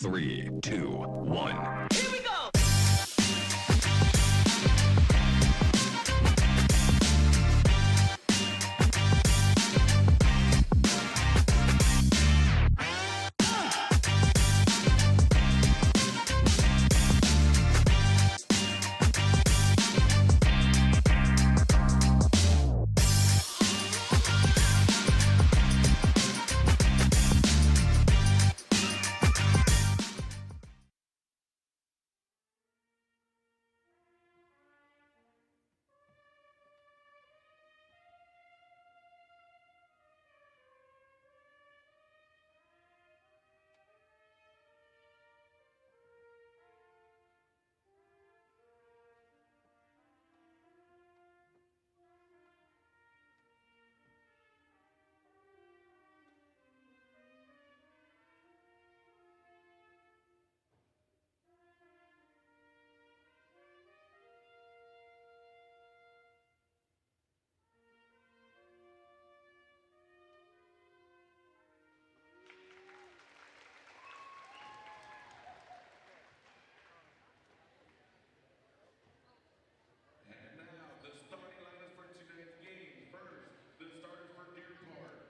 3, 2, 1. Here we go! And now, the starting lineup for tonight's game. First, the starters for Deer Park.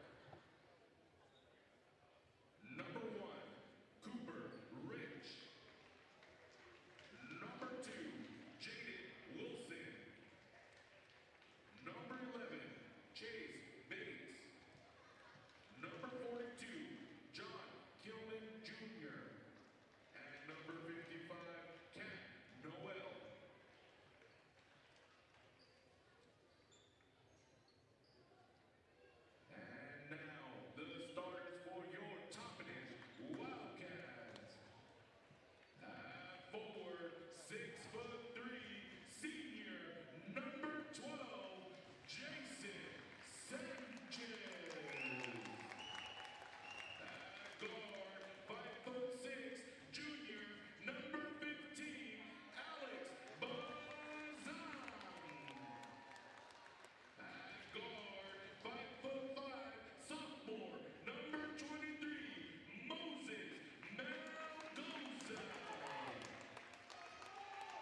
Number 1, Cooper Rich. Number 2, Jaden Wilson. Number 11, Chase Bates. Number 42, John Kilman Jr. And number 55, Kat Noel. And now, the starters for your Toppenish Wildcats. At forward, 6'3", senior, number 12, Jason Sanchez. At guard, 5'6", junior, number 15, Alex Bazan. At guard, 5'5", sophomore, number 23, Moses Mendoza.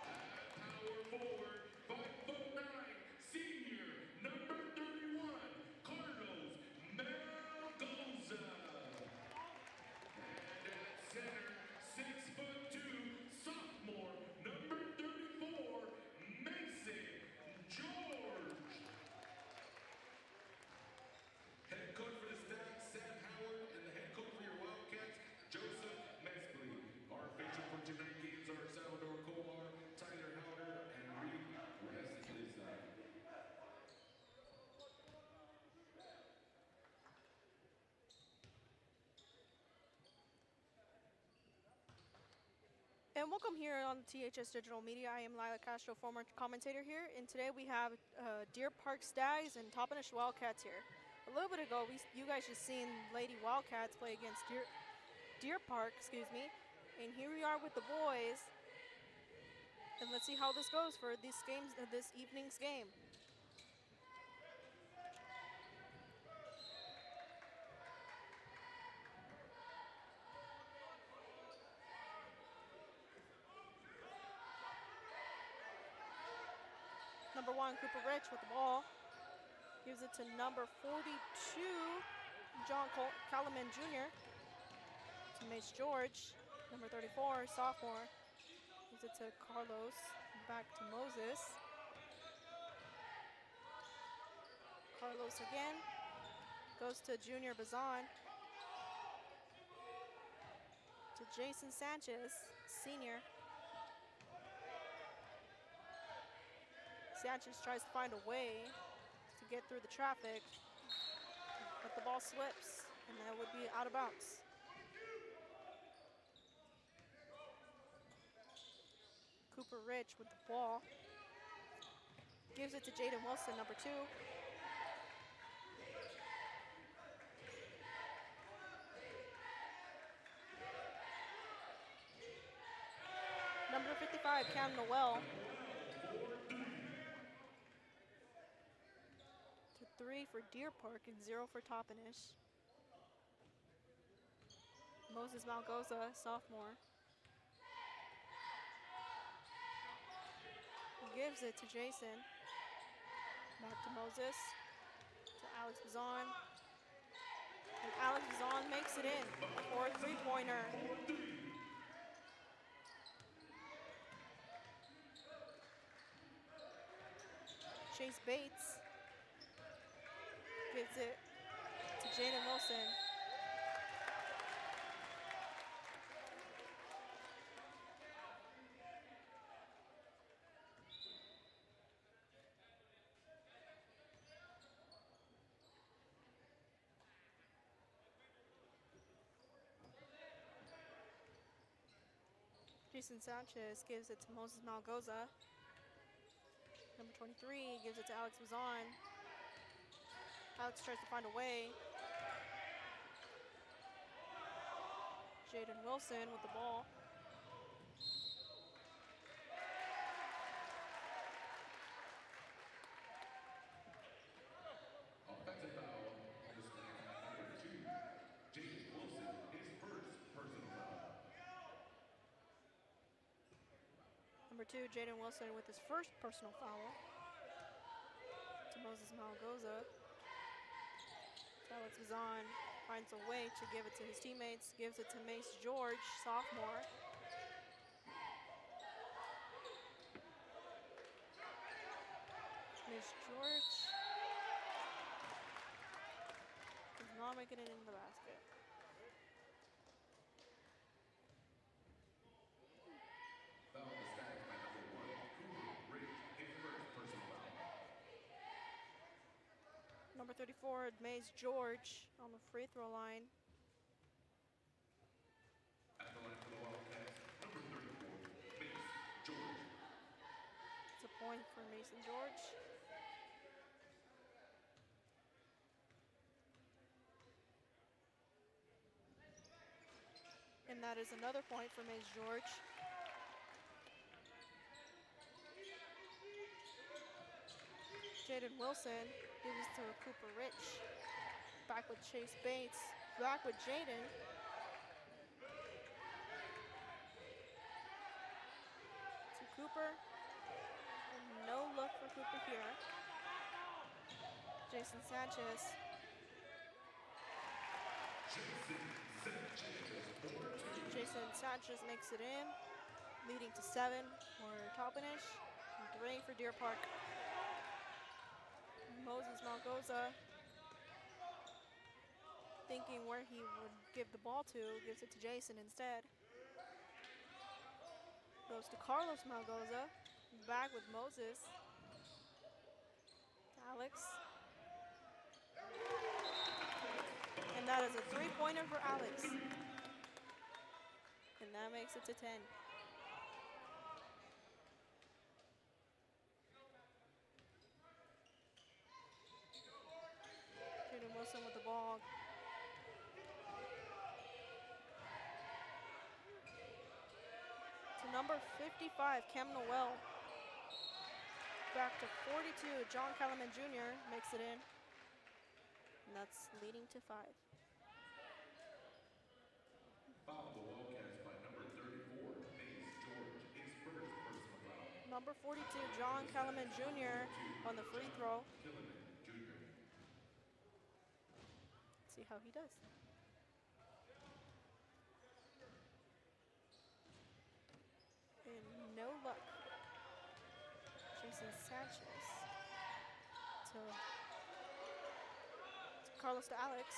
At power forward, 5'9", senior, number 31, Carlos Mendoza. And at center, 6'2", sophomore, number 34, Mason George. Head coach for the Stacks, Sam Howard, and the head coach for your Wildcats, Joseph Meskley. Our officials for tonight's games are Salvador Cobar, Tyler Howder, and Reed Wesley. And welcome here on THS Digital Media. I am Lila Castro, former commentator here, and today we have Deer Park Stags and Toppenish Wildcats here. A little bit ago, you guys just seen Lady Wildcats play against Deer Park, and here we are with the boys. And let's see how this goes for this evening's game. Number 1, Cooper Rich with the ball. Gives it to number 42, John Kalaman Jr. To Mace George. Number 34, sophomore. Gives it to Carlos. Back to Moses. Carlos again. Goes to Junior Bazan. To Jason Sanchez, senior. Sanchez tries to find a way to get through the traffic, but the ball slips, and that would be out of bounds. Cooper Rich with the ball. Gives it to Jaden Wilson, number 2. Number 55, Cam Noel. To 3 for Deer Park and 0 for Toppenish. Moses Malgoza, sophomore. Gives it to Jason. Back to Moses. To Alex Bazan. And Alex Bazan makes it in for a three-pointer. Chase Bates gives it to Jaden Wilson. Jason Sanchez gives it to Moses Malgoza. Number 23 gives it to Alex Bazan. Alex tries to find a way. Jaden Wilson with the ball. Offensive foul on the spot, number 2. Jaden Wilson, his first personal foul. Number 2, Jaden Wilson with his first personal foul. To Moses Malgoza. Alex Bazan finds a way to give it to his teammates. Gives it to Mace George, sophomore. Mace George is not making it in the basket. Foul on the Stags by number 1, Cooper Ridge, his first personal foul. Number 34, Mace George on the free throw line. At the line for the Wildcats, number 34, Mace George. It's a point for Mason George. And that is another point for Mace George. Jaden Wilson gives to Cooper Rich. Back with Chase Bates. Back with Jaden. To Cooper. And no look for Cooper here. Jason Sanchez. Jason Sanchez makes it in, leading to 7 for Toppenish and 3 for Deer Park. Moses Malgoza, thinking where he would give the ball to, gives it to Jason instead. Goes to Carlos Malgoza, back with Moses. Alex. And that is a three-pointer for Alex. And that makes it to 10. Jaden Wilson with the ball. To number 55, Cam Noel. Back to 42, John Kellerman Jr. makes it in. And that's leading to 5. Foul the Wildcats by number 34, Mace George, his first personal foul. Number 42, John Kellerman Jr. on the free throw. Kellerman Jr. Let's see how he does. And no luck. Jason Sanchez to Carlos to Alex.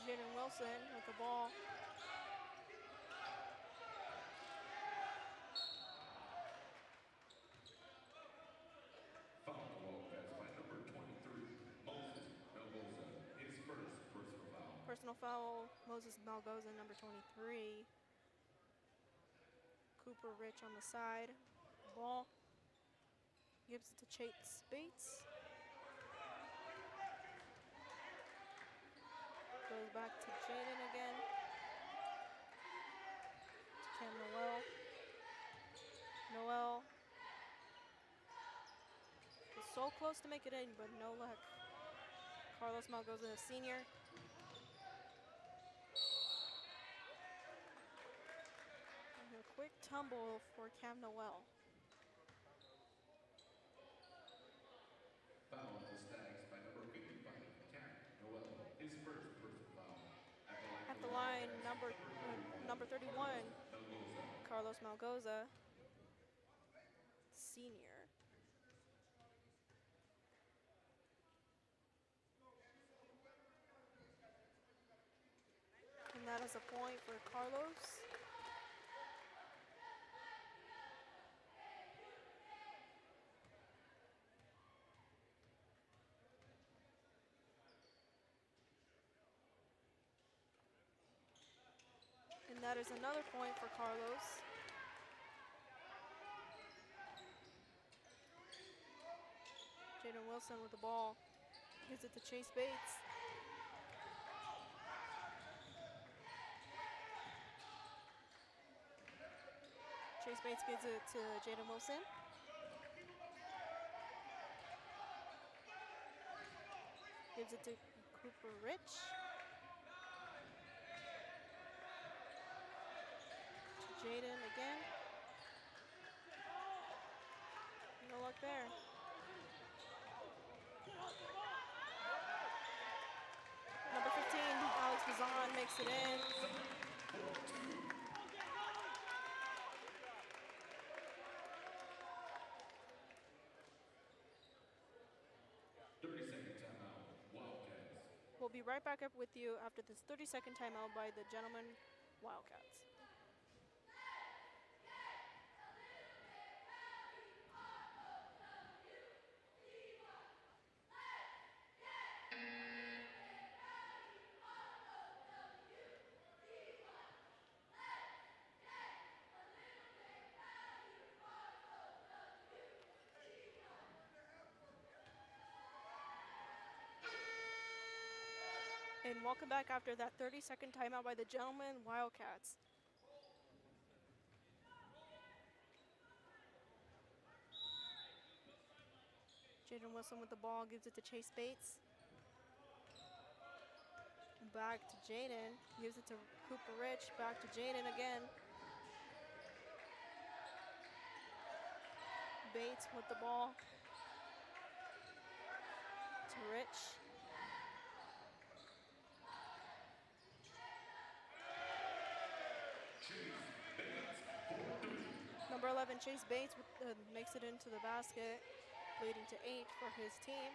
Jaden Wilson with the ball. Foul the Wildcats by number 23, Moses Malgoza, his first personal foul. Personal foul, Moses Malgoza, number 23. Cooper Rich on the side. Ball. Gives it to Chase Bates. Goes back to Jaden again. To Cam Noel. Noel. Was so close to make it in, but no luck. Carlos Malgoza, senior. And a quick tumble for Cam Noel. Foul on the Stags by number 55, Cam Noel. His first personal foul. At the line, number 31, Malgoza. Carlos Malgoza, senior. And that is a point for Carlos. And that is another point for Carlos. Jaden Wilson with the ball. Gives it to Chase Bates. Chase Bates gives it to Jaden Wilson. Gives it to Cooper Rich. To Jaden again. No luck there. Number 15, Alex Bazan makes it in. We'll be right back up with you after this 30-second timeout by the gentlemen Wildcats. And welcome back after that 30-second timeout by the gentlemen Wildcats. Jaden Wilson with the ball, gives it to Chase Bates. Back to Jaden, gives it to Cooper Rich, back to Jaden again. Bates with the ball. To Rich. Number 11, Chase Bates makes it into the basket, leading to 8 for his team.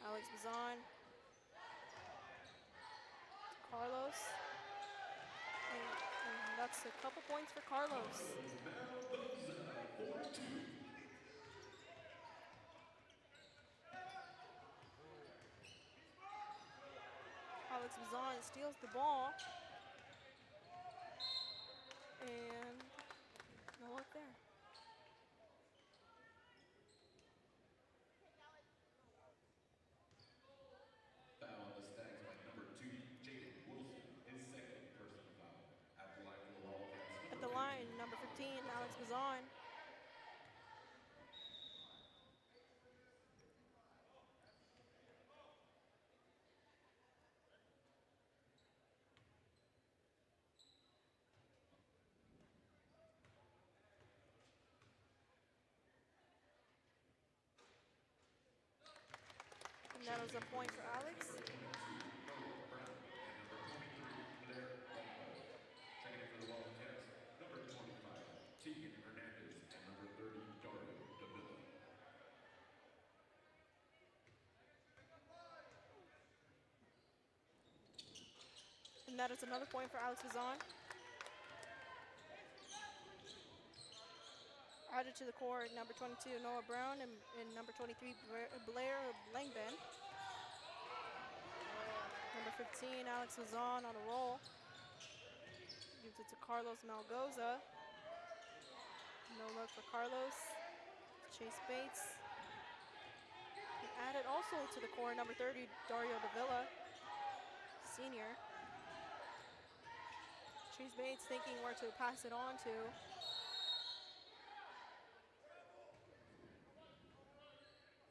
Alex Bazan. Carlos. And that's a couple points for Carlos. Alex Bazan steals the ball. And no luck there. Foul on the Stags by number 2, Jaden Wilson. His second personal foul. At the line for the Wildcats. At the line, number 15, Alex Bazan. And that was a point for Alex. Checking in for the Wildcats, number 25, Tegan Hernandez, and number 30, Dario Davila. And that is another point for Alex Bazan. Added to the court, number 22, Noah Brown, and number 23, Blair Langben. Number 15, Alex Bazan on a roll. Gives it to Carlos Malgoza. No luck for Carlos. Chase Bates. And added also to the court, number 30, Dario Davila, senior. Chase Bates thinking where to pass it on to.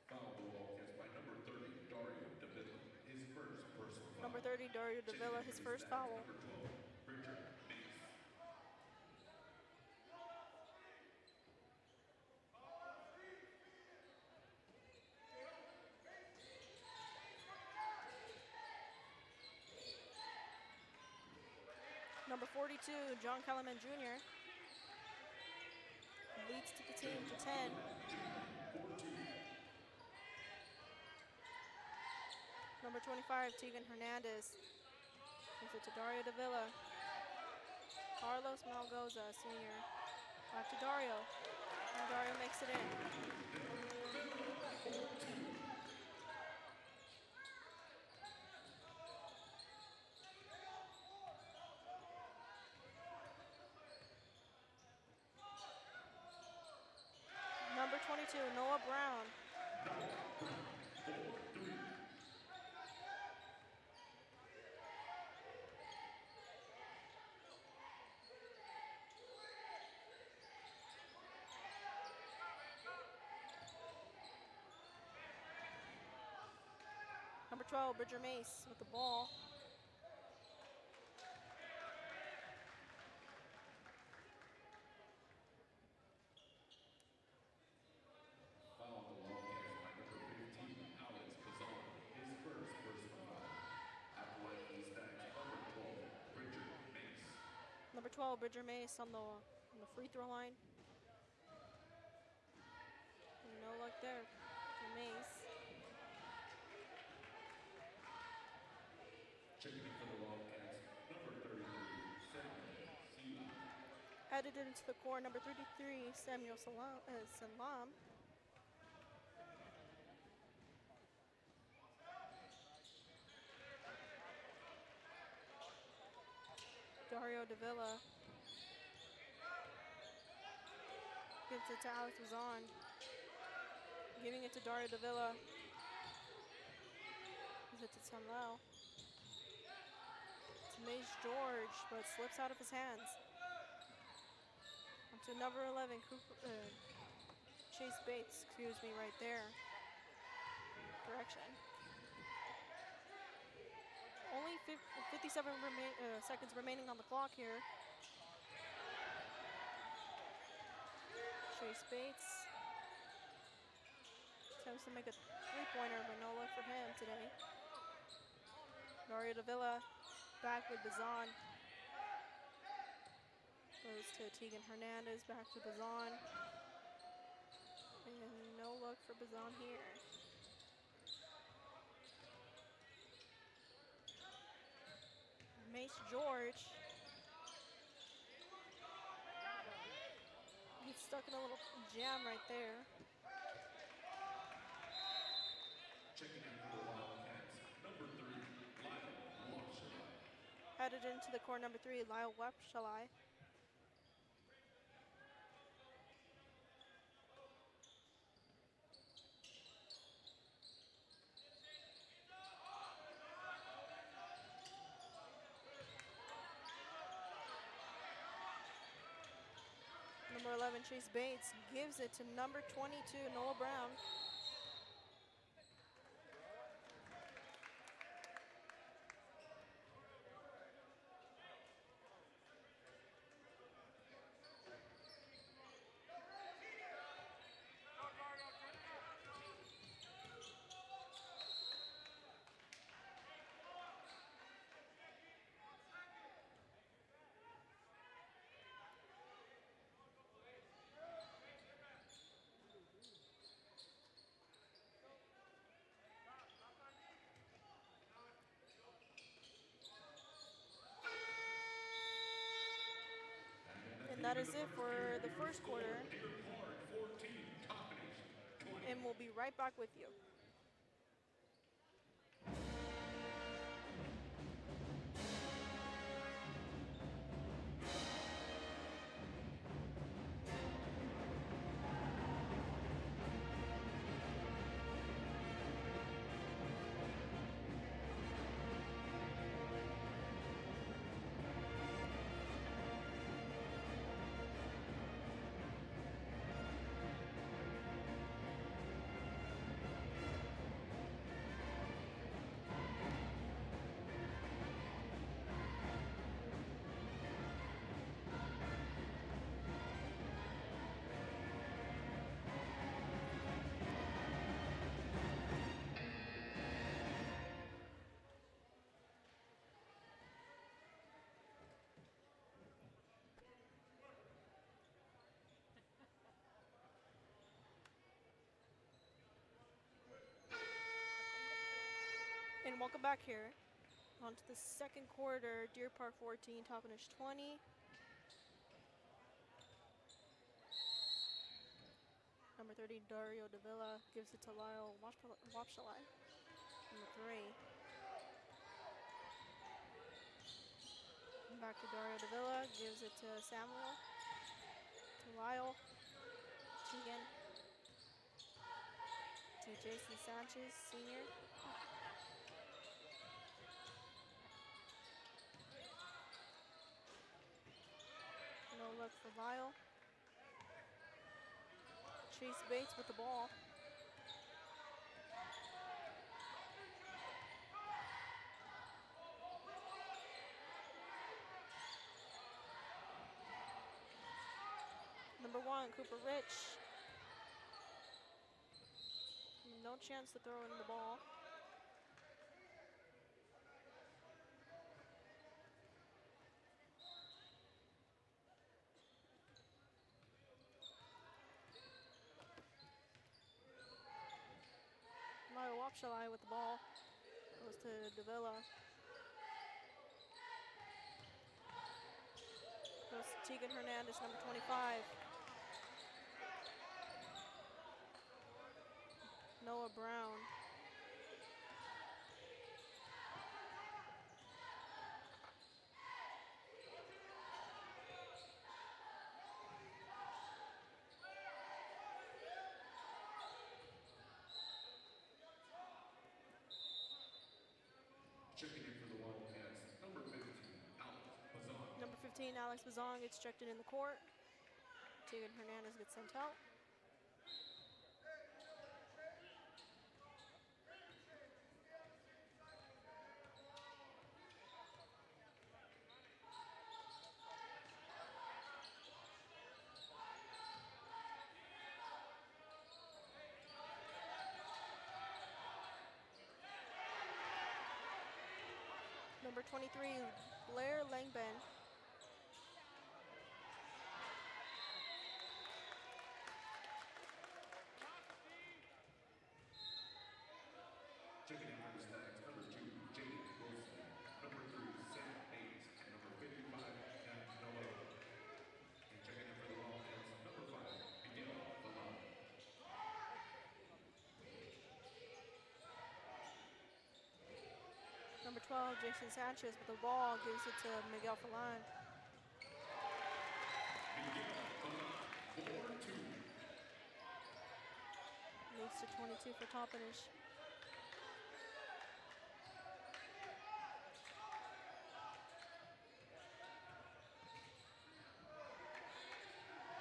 Foul the Wildcats by number 30, Dario Dario Davila his first foul. Number 42, John Kellerman Jr. leads to the team to 10. Number 25, Tegan Hernandez. Gives it to Dario Davila. Carlos Malgoza, senior. Back to Dario. And Dario makes it in. Number 22, Noah Brown. Number 12, Bridger Mace with the ball. Foul on the Wildcats by number 15, Alex Pizarro. His first personal foul. Athletic for the Stags, number 12, Richard Mace. Number 12, Bridger Mace on the free throw line. And no luck there for Mace. Checking in for the Wildcats, number 33, Samuel Sila. Headed into the core, number 33, Samuel Salam. Dario Davila gives it to Alex Bazan. Giving it to Dario Davila. Gives it to Samlao. To Mace George, but slips out of his hands. Onto number 11, Chase Bates, excuse me, right there. Correction. Only 57 seconds remaining on the clock here. Chase Bates attempts to make a three-pointer, but no luck for him today. Dario Davila back with Bazan. Goes to Tegan Hernandez, back to Bazan. And no luck for Bazan here. Mace George. He's stuck in a little jam right there. Checking in for the Wildcats, number 3, Lyle Wapshalai. Headed into the core, number 3, Lyle Wapshalai. Number 11, Chase Bates, gives it to number 22, Noah Brown. And that is it for the first quarter. And we'll be right back with you. And welcome back here. On to the second quarter, Deer Park 14, Toppenish 20. Number 30, Dario Davila gives it to Lyle Wapshalai. Number 3. Back to Dario Davila, gives it to Samuel. To Lyle. Tegan. To Jason Sanchez, senior. No look for Lyle. Chase Bates with the ball. Number 1, Cooper Rich. No chance to throw in the ball. Lyle Wapshalai with the ball. Goes to Davila. Goes to Tegan Hernandez, number 25. Noah Brown. Checking in for the Wildcats, number 15, Alex Bazan. Number 15, Alex Bazong gets checked in the court. Tegan Hernandez gets sent out. Number 23, Blair Langben. Checking in for the Stags, number 2, Jaden Wilson. Number 3, Sam Hayes. And number 55, Kat Noah. And checking in for the Wildcats, number 5, Miguel Balan. Number 12, Jason Sanchez with the ball, gives it to Miguel Falan. Miguel Balan, 4-2. Moves to 22 for Toppenish.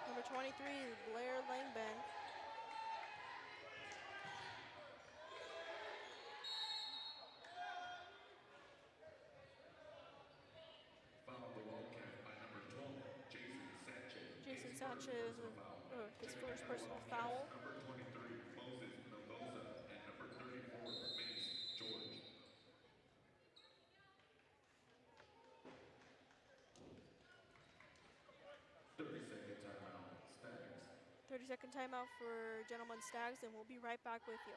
Number 23, Blair Langben. Fouled the Wildcat by number 12, Jason Sanchez. Jason His Sanchez with his Checking in first for the personal Wildcats, foul. number 23, Moses Mendoza. And number 34, Mace George. 30-second timeout, Stags. 30-second timeout for Gentlemen Stags, and we'll be right back with you.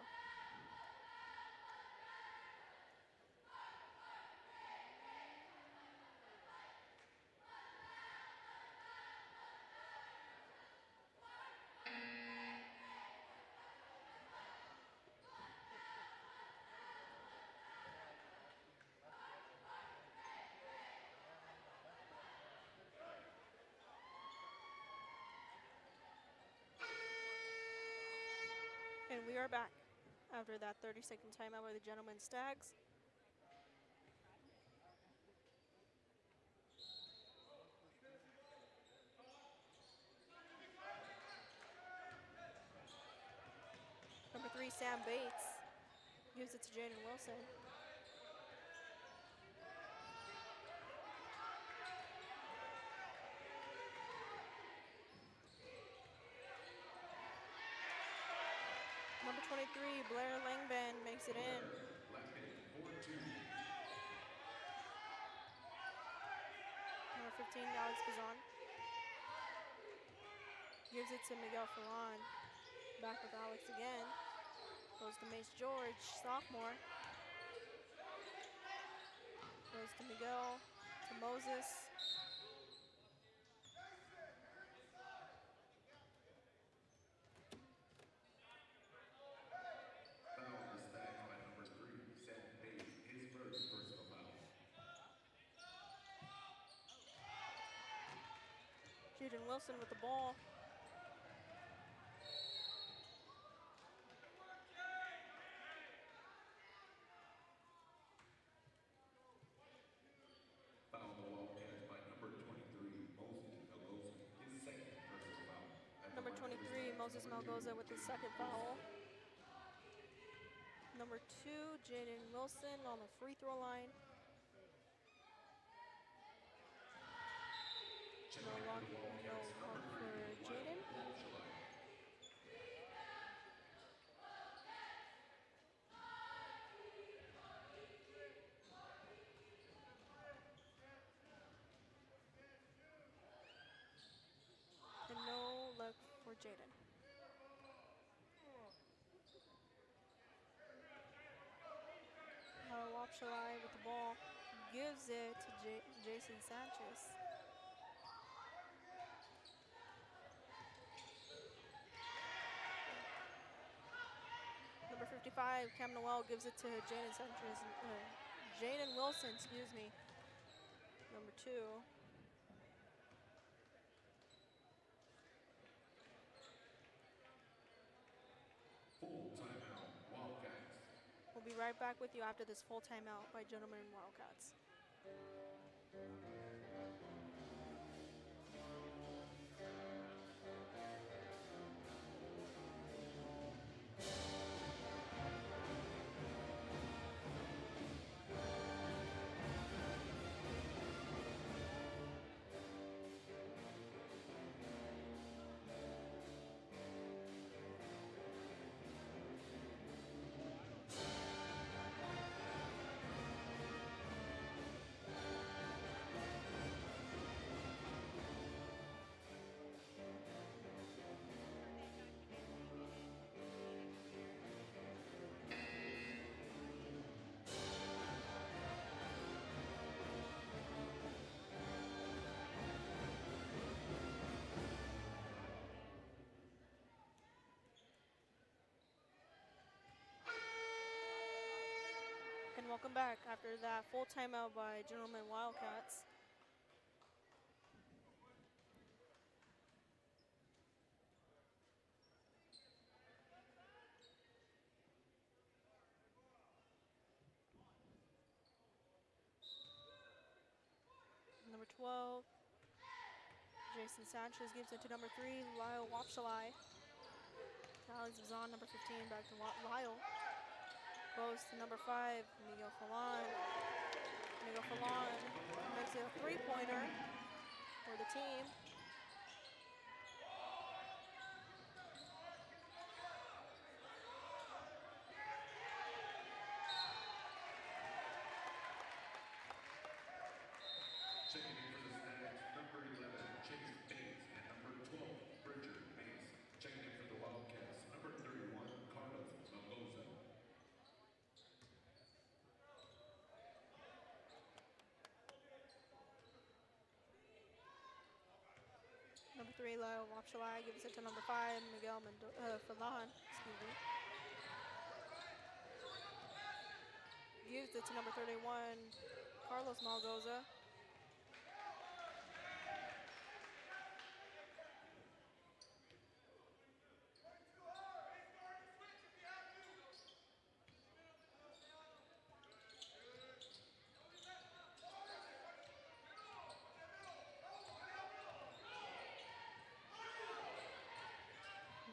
And we are back after that 30-second timeout by the Gentlemen Stags. Number 3, Sam Bates gives it to Jaden Wilson. Number 23, Blair Langben makes it in. Langben, 4-2. Number 15, Alex Bazan. Gives it to Miguel Falan. Back with Alex again. Goes to Mace George, sophomore. Goes to Miguel, to Moses. Foul on the Stags by number 3, Sam Bates, his first personal foul. Jaden Wilson with the ball. Foul on the Wildcats by number 23, Moses Melgoza, his second personal foul. At the Number line for the 23, Stags, Moses number 2, Malgoza with the Jaden second Wilson. foul. Number 2, Jaden Wilson on the free throw line. Checking No in for lock, the no Wildcats, call number 3, for Lyle Jaden. Walshalai. And no look for Jaden. Wapshalai with the ball. Gives it to Jason Sanchez. Number 55, Cam Noel gives it to Jaden Sanchez. Jaden Wilson, excuse me. Number 2. Full timeout, Wildcats. We'll be right back with you after this full timeout by Gentlemen Wildcats. And welcome back after that full timeout by Gentlemen Wildcats. Number 12, Jason Sanchez gives it to number 3, Lyle Wapshalai. Alex Bazan, number 15, back to Lyle. Goes to number 5, Miguel Falan. Miguel Falan makes it a three-pointer for the team. Checking in for the Stags, number 11, Chase Bates, and number 12, Bridger Bates. Checking in for the Wildcats, number 31, Carlos Melgoza. Number 3, Lyle Wapshalai gives it to number 5, Miguel Falan. Excuse me. Gives it to number 31, Carlos Malgoza.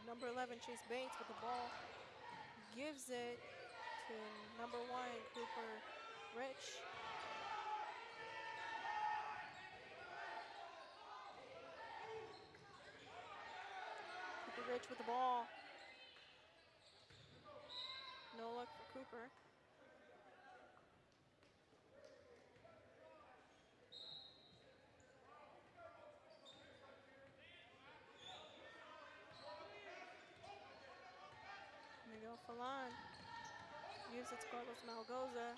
Number 11, Chase Bates with the ball. Gives it to number 1, Cooper Rich. Cooper Rich with the ball. No luck for Cooper. Miguel Falan gives it to Carlos Malgoza.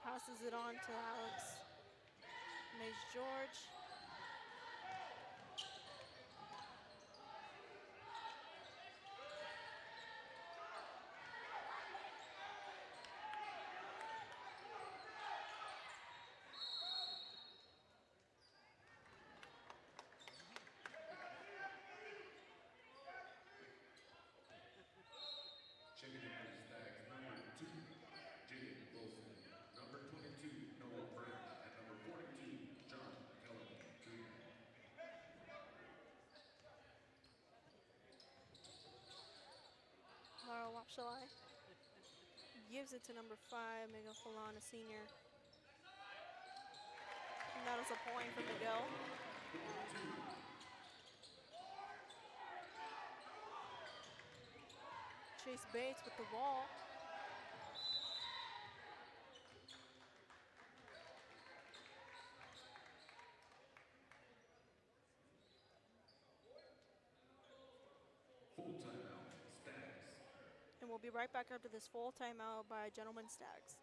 Passes it on to Alex Mace George. Checking in for the Stags, number 2, Jaden Wilson. Number 22, Noah Brown. And number 42, John Kelly Jr. Lara Wapshalai gives it to number 5, Miguel Falan, a senior. And that is a point for Miguel. Chase Bates with the ball. Full timeout, Stags. And we'll be right back after this full timeout by Gentlemen Stags.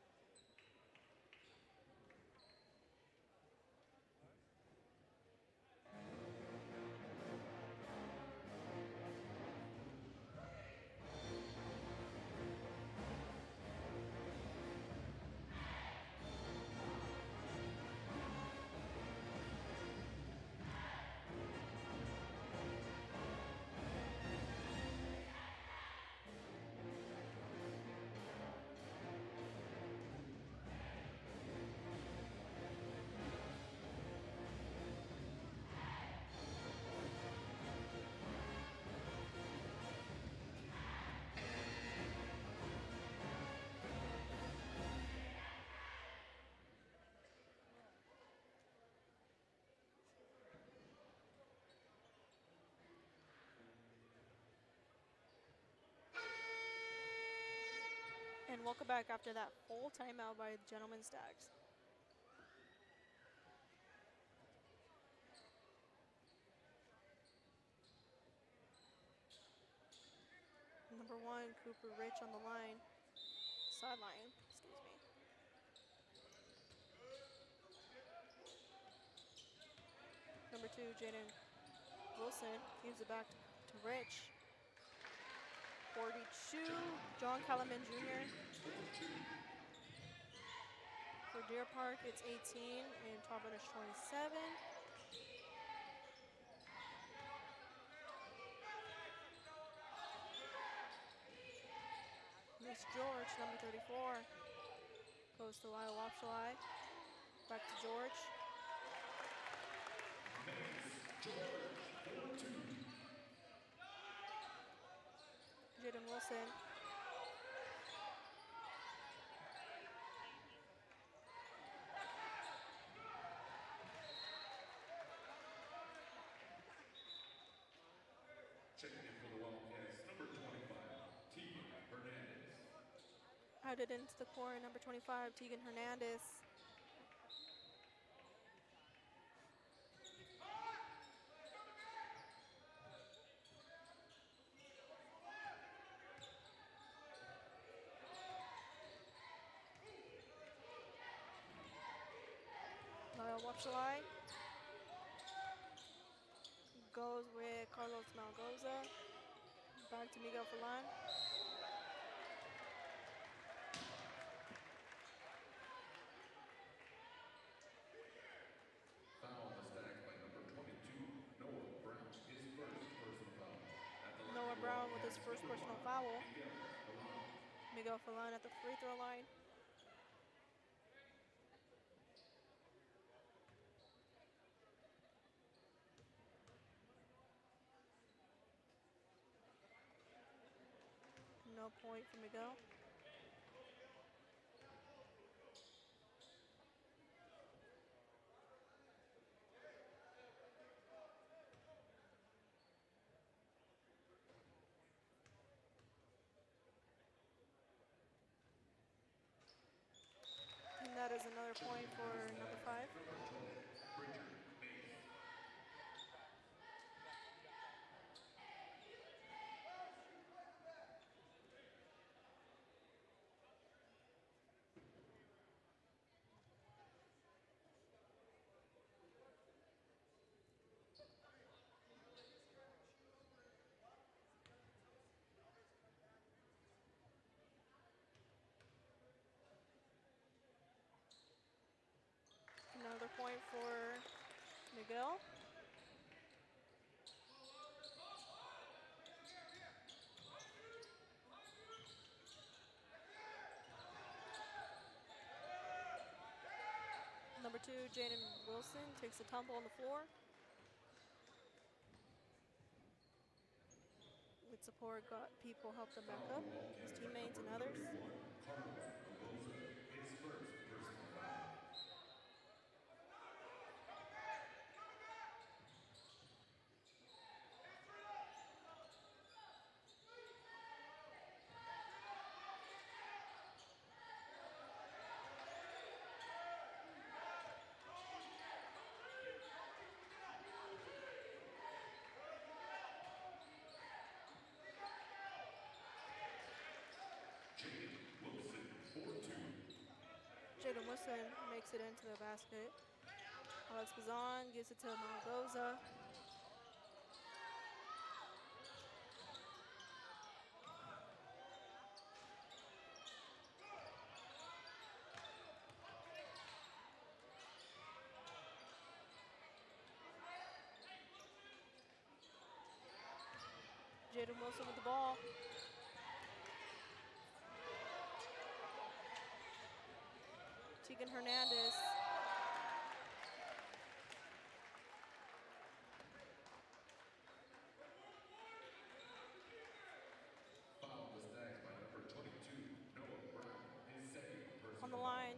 And welcome back after that full timeout by Gentlemen Stags. Number 1, Cooper Rich on the line. Sideline, excuse me. Number 2, Jaden Wilson gives it back to Rich. 42, John Calaman Jr. For Deer Park, it's 18, and top finish 27. Miss George, number 34, goes to Lyle Wapshalai. Back to George. Jaden Wilson. Checking in for the Wildcats, number 25, Tegan Hernandez. Headed into the corner, number 25, Tegan Hernandez. Lyle Wapshalai goes with Carlos Malgoza. Back to Miguel Falan. Foul on the Stags by number 22, Noah Brown. His first personal foul. At the line Noah for the Brown with his Wildcats, first number personal 5, foul. Miguel Alon. Miguel Falan at the free throw line. No point for Miguel. And that is another point for number 5. point for Miguel. Number 2, Jaden Wilson, takes a tumble on the floor. With support, got people help them back up, his teammates and others. Jaden Wilson makes it into the basket. Alex Bazan gives it to Malgoza. Jaden Wilson with the ball. Tegan Hernandez. On the line,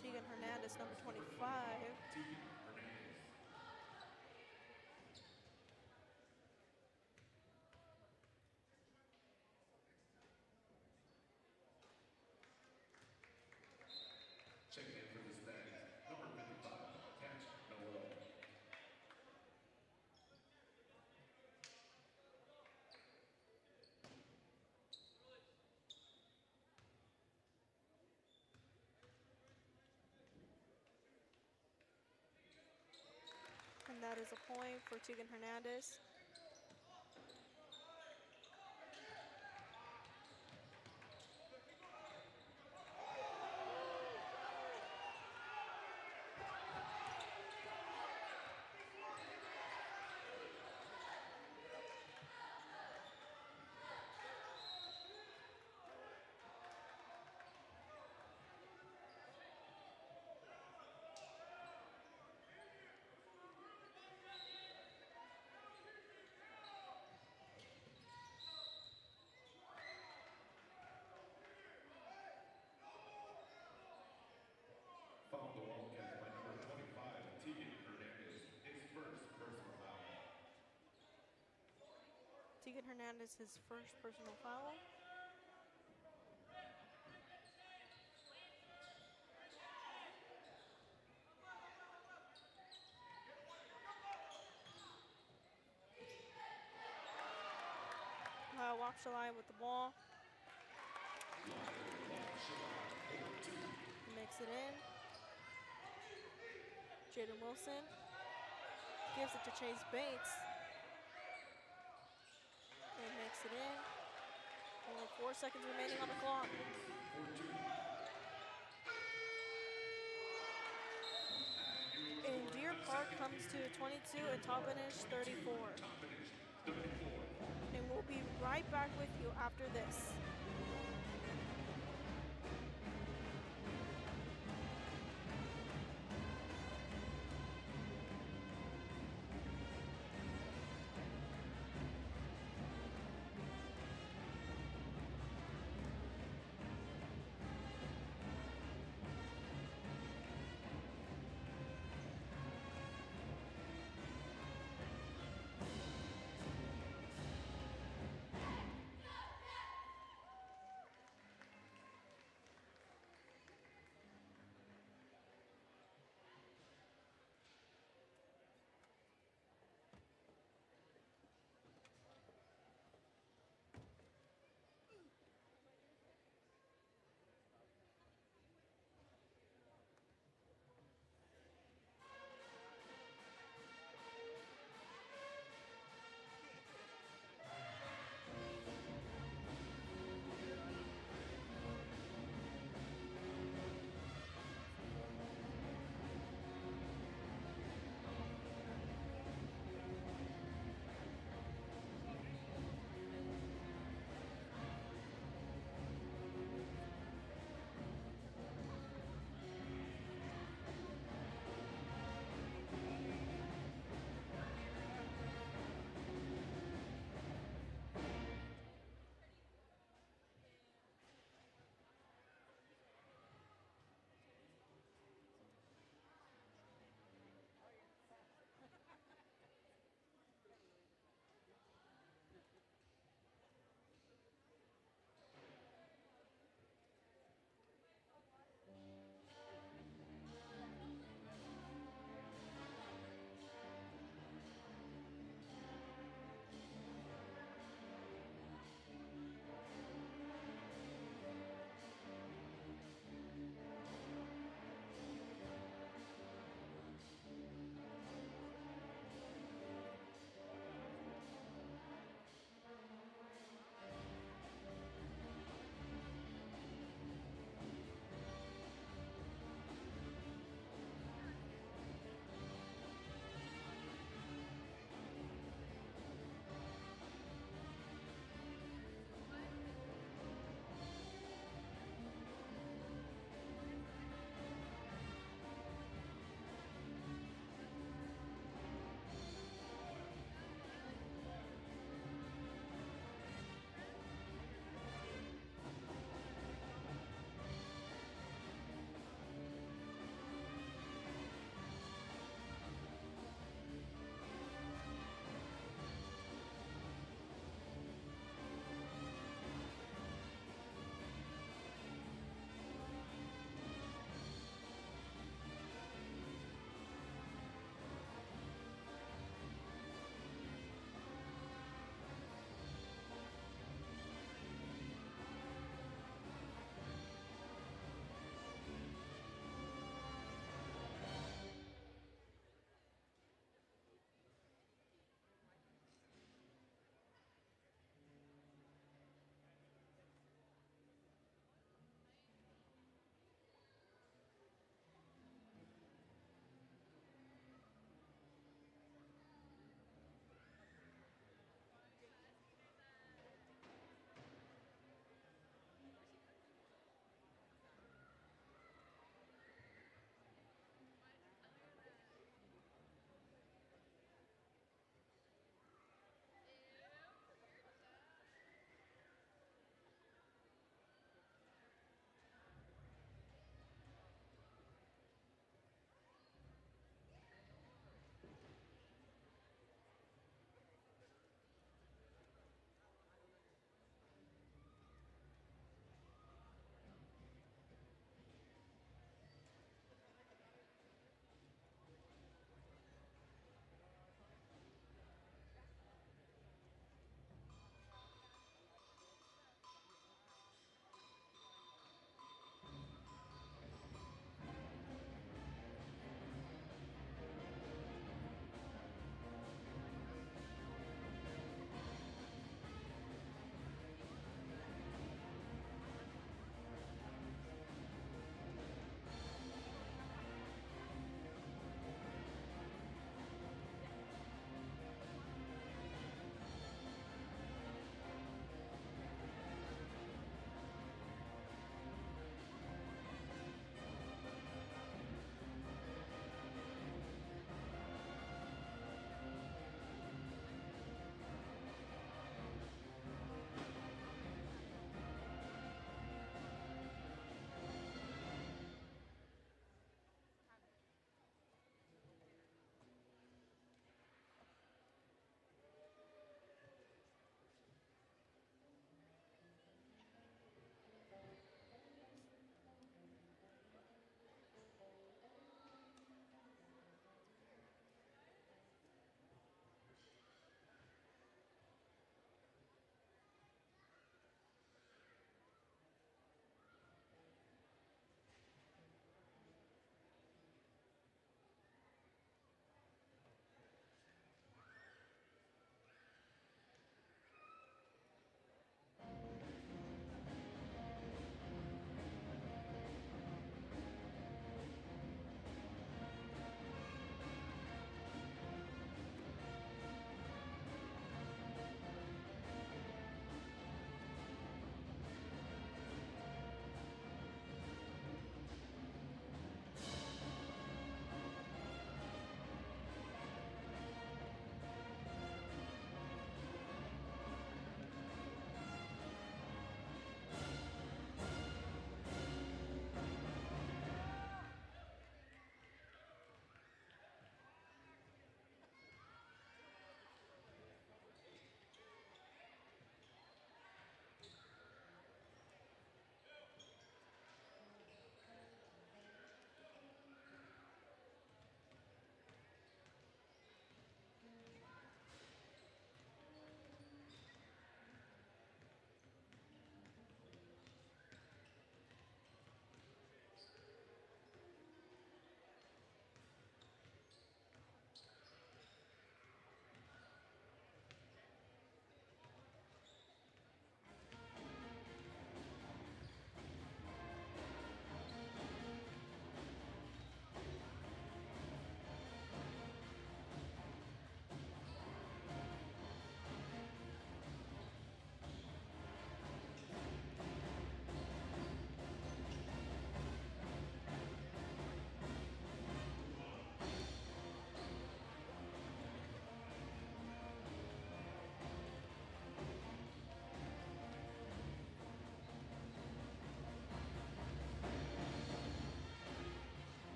Tegan Hernandez, number 25. Checking in for the Stags, number 55, Catch Noel. And that is a point for Tegan Hernandez. Fouled the Wildcats by number 25, Tegan Hernandez, his first personal foul. Tegan Hernandez, his first personal foul. Walks the line with the ball. Makes it in. Jaden Wilson gives it to Chase Bates. And makes it in. Only 4 seconds remaining on the clock. And Deer Park comes to 22 and Toppenish 34. And we'll be right back with you after this.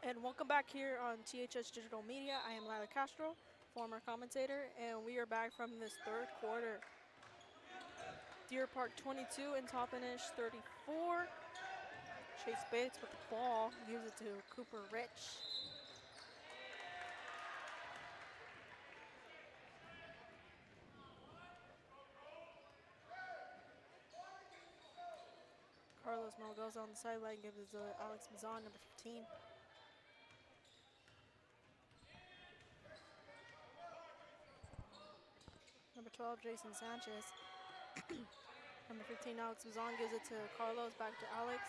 And welcome back here on THS Digital Media. I am Lila Castro, former commentator, and we are back from this third quarter. Deer Park 22 and Toppenish 34. Chase Bates with the ball, gives it to Cooper Rich. Carlos Malgoza on the sideline gives it to Alex Mazan, number 15. Number 12, Jason Sanchez. Number 15, Alex Mazan gives it to Carlos, back to Alex.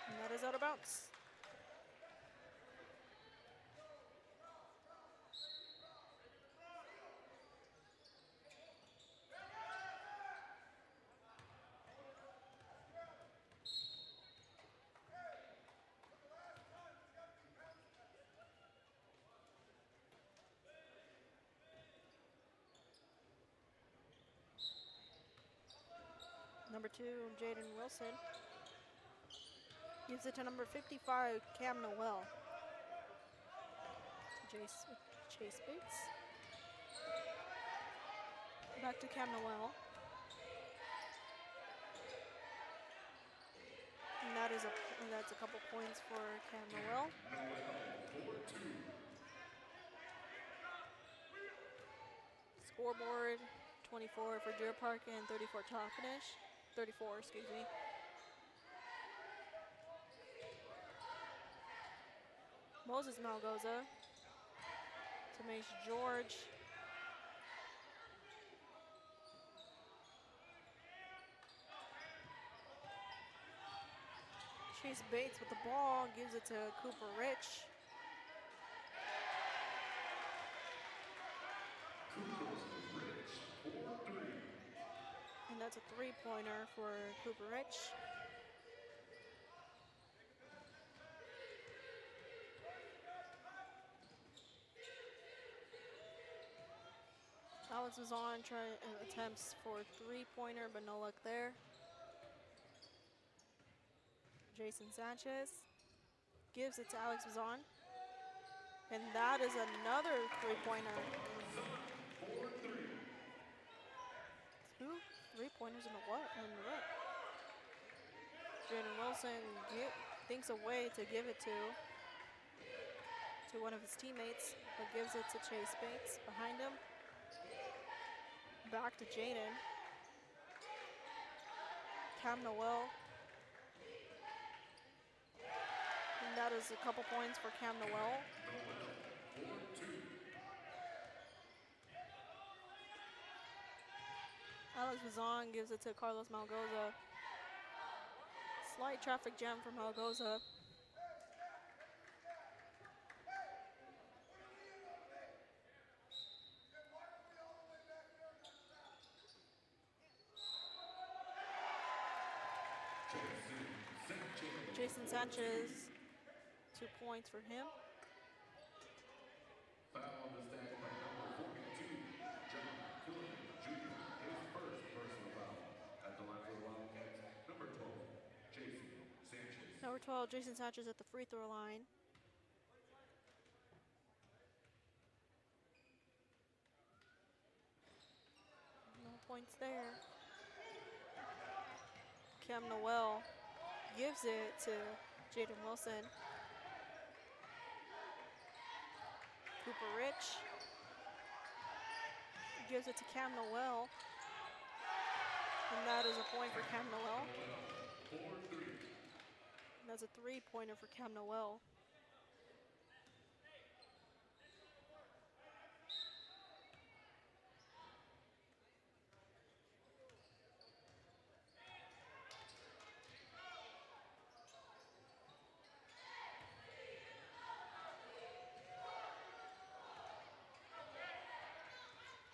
And that is out of bounds. Number 2, Jaden Wilson. Gives it to number 55, Cam Noel. Chase Bates. Back to Cam Noel. And that's a couple points for Cam Noel. Scoreboard, 24 for Deer Park and 34 Toppenish. 34, excuse me. Moses Malgoza. Tamash George. Chase Bates with the ball, gives it to Cooper Rich. And that's a three-pointer for Cooper Rich. Alex was on, attempts for three-pointer, but no luck there. Jason Sanchez gives it to Alex Bazan. And that is another three-pointer. 2 3-pointers in a row. Jaden Wilson thinks a way to give it to one of his teammates, but gives it to Chase Bates behind him. Back to Jaden. Cam Noel. And that is a couple points for Cam Noel. Alex Bazan gives it to Carlos Malgoza. Slight traffic jam for Malgoza. Jason Sanchez, 2 points for him. Foul on the stack by number 42, John Cooley Jr. His first personal foul. At the line for the Wildcats, number 12, Jason Sanchez. Number 12, Jason Sanchez at the free throw line. No points there. Cam Noel gives it to Jaden Wilson. Cooper Rich gives it to Cam Noel. And that is a point for Cam Noel. And that's a three-pointer for Cam Noel.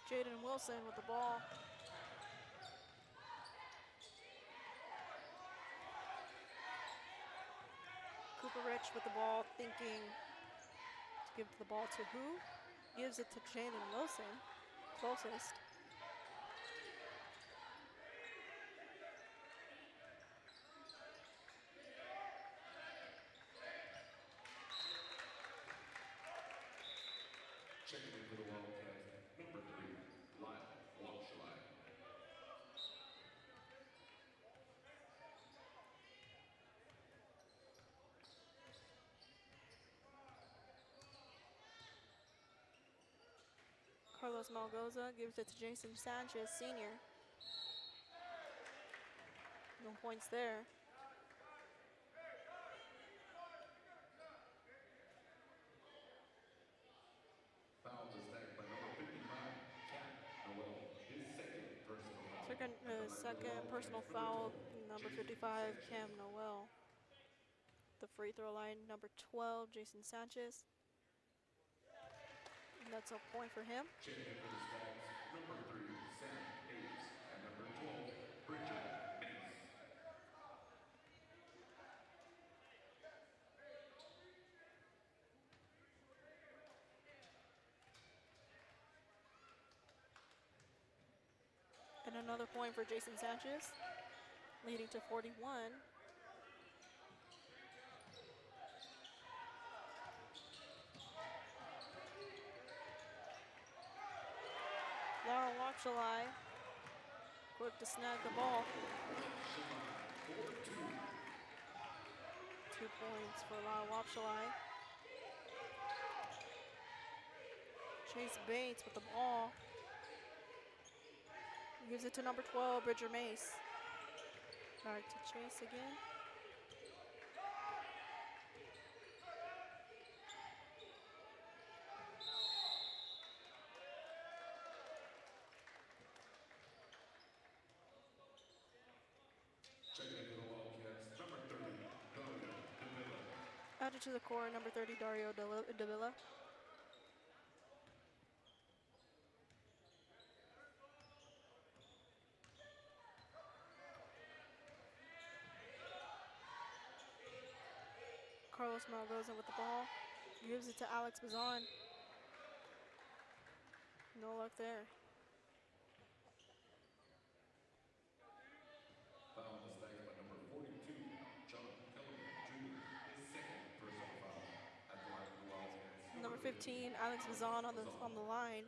Jaden Wilson with the ball. Cooper Rich with the ball, thinking to give the ball to who? Gives it to Jaden Wilson, closest. Carlos Malgoza gives it to Jason Sanchez, senior. No points there. Foul to Stag by number 55, Cat Noel. His second personal foul. Second personal foul, number 55, Cam Noel. The free throw line, number 12, Jason Sanchez. And that's a point for him. Checking in for the Stags, number 3, Sam Hayes, and number 12, Bridger Mace. And another point for Jason Sanchez, leading to 41. Lara Wapshalai, quick to snag the ball. 2 points for Lara Wapshalai. Chase Bates with the ball. Gives it to number 12, Bridger Mace. Back to Chase again. Checking in for the Wildcats, number 30, Dario Davila. Added to the core, number 30, Dario Davila. Carlos Malgoza with the ball. Gives it to Alex Bazan. No luck there. Foul the Stags by number 42, John Kellerman Jr. His second personal foul at the line for the Wildcats. Number 15, Alex Bazan on the line.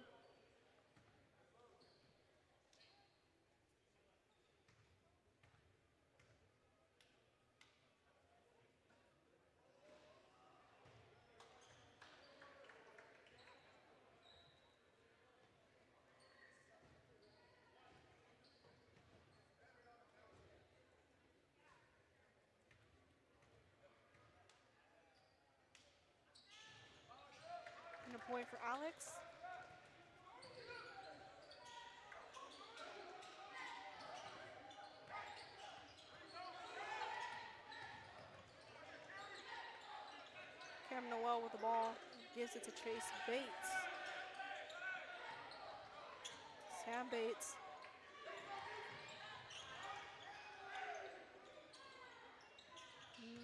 And a point for Alex. Cam Noel with the ball. Gives it to Chase Bates. Sam Bates.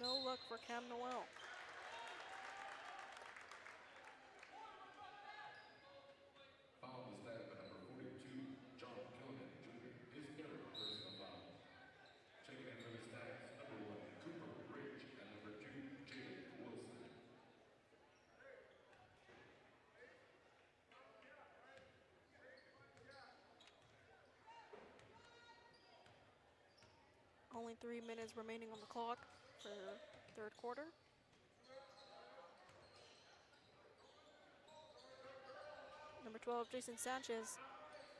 No luck for Cam Noel. Foul the Stags by number 42, John Kellerman Jr. His third personal foul. Checking in for the Stags, number 1, Cooper Ridge, and number 2, Jalen Wilson. Only 3 minutes remaining on the clock for third quarter. Number 12, Jason Sanchez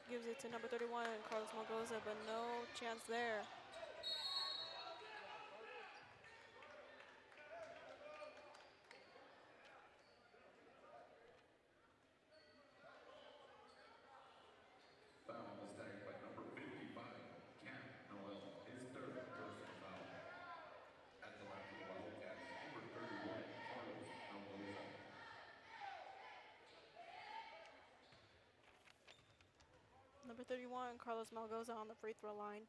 gives it to number 31, Carlos Malgoza, but no chance there. Foul the Stags by number 55, Cam Noel. His third personal foul. At the line for the Wildcats, number 31, Carlos Malgoza. Number 31, Carlos Malgoza on the free throw line.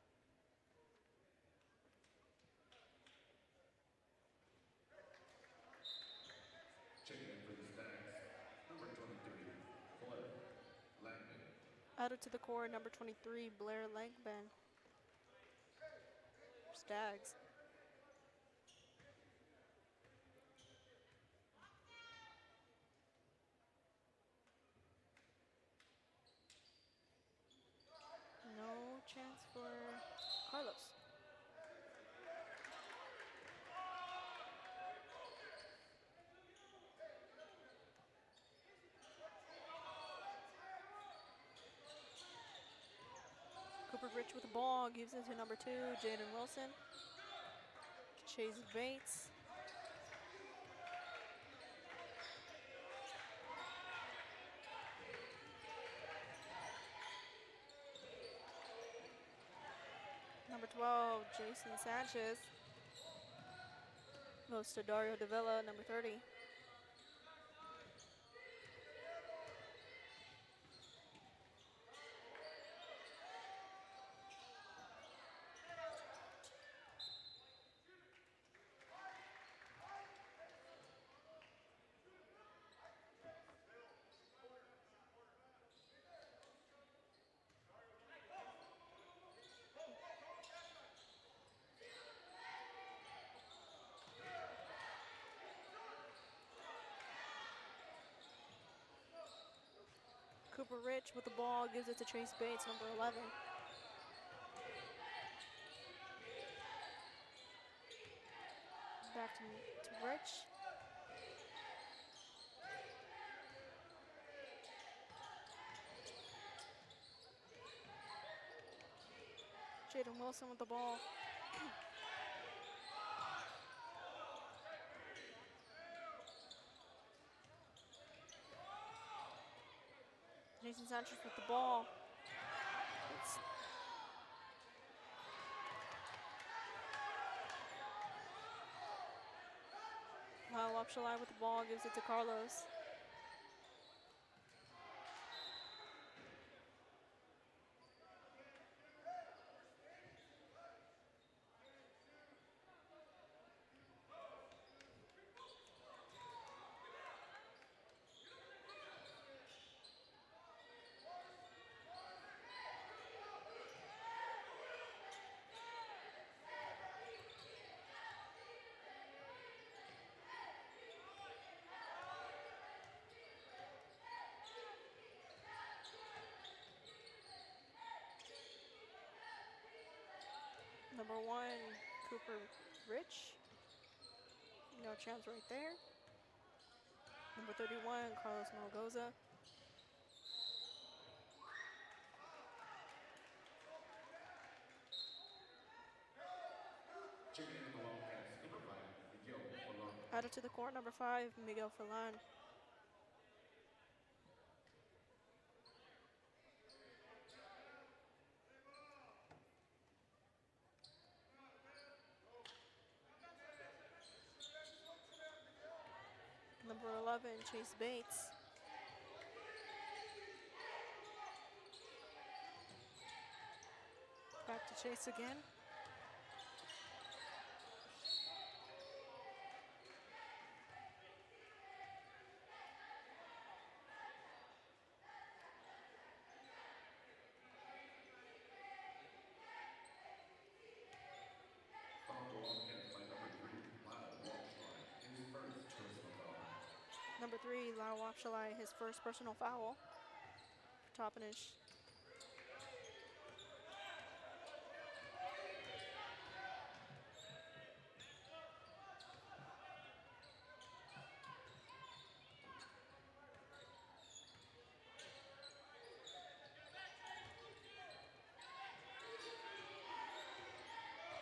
Checking in for the Stags, number 23, Blair Langman. Added to the core, number 23, Blair Langban. Stags. No chance for Carlos. Rich with the ball, gives it to number 2, Jaden Wilson. Chase Bates. Number 12, Jason Sanchez. Goes to Dario Davila, number 30. Cooper Rich with the ball, gives it to Chase Bates, number 11. Back to Rich. Jaden Wilson with the ball. Jason Sanchez with the ball. It's Lyle Wapshalai with the ball, gives it to Carlos. Number 1, Cooper Rich. No chance right there. Number 31, Carlos Malgoza. Checking in the Wildcats, number 5, Miguel Forlan. Added to the court, number 5, Miguel Forlan. Number 11, Chase Bates. Back to Chase again. Fouled the Wildcats by number 3, Lyle Walshline, his first personal foul. Number 3, Lyle Wapshalai, his first personal foul. Toppenish.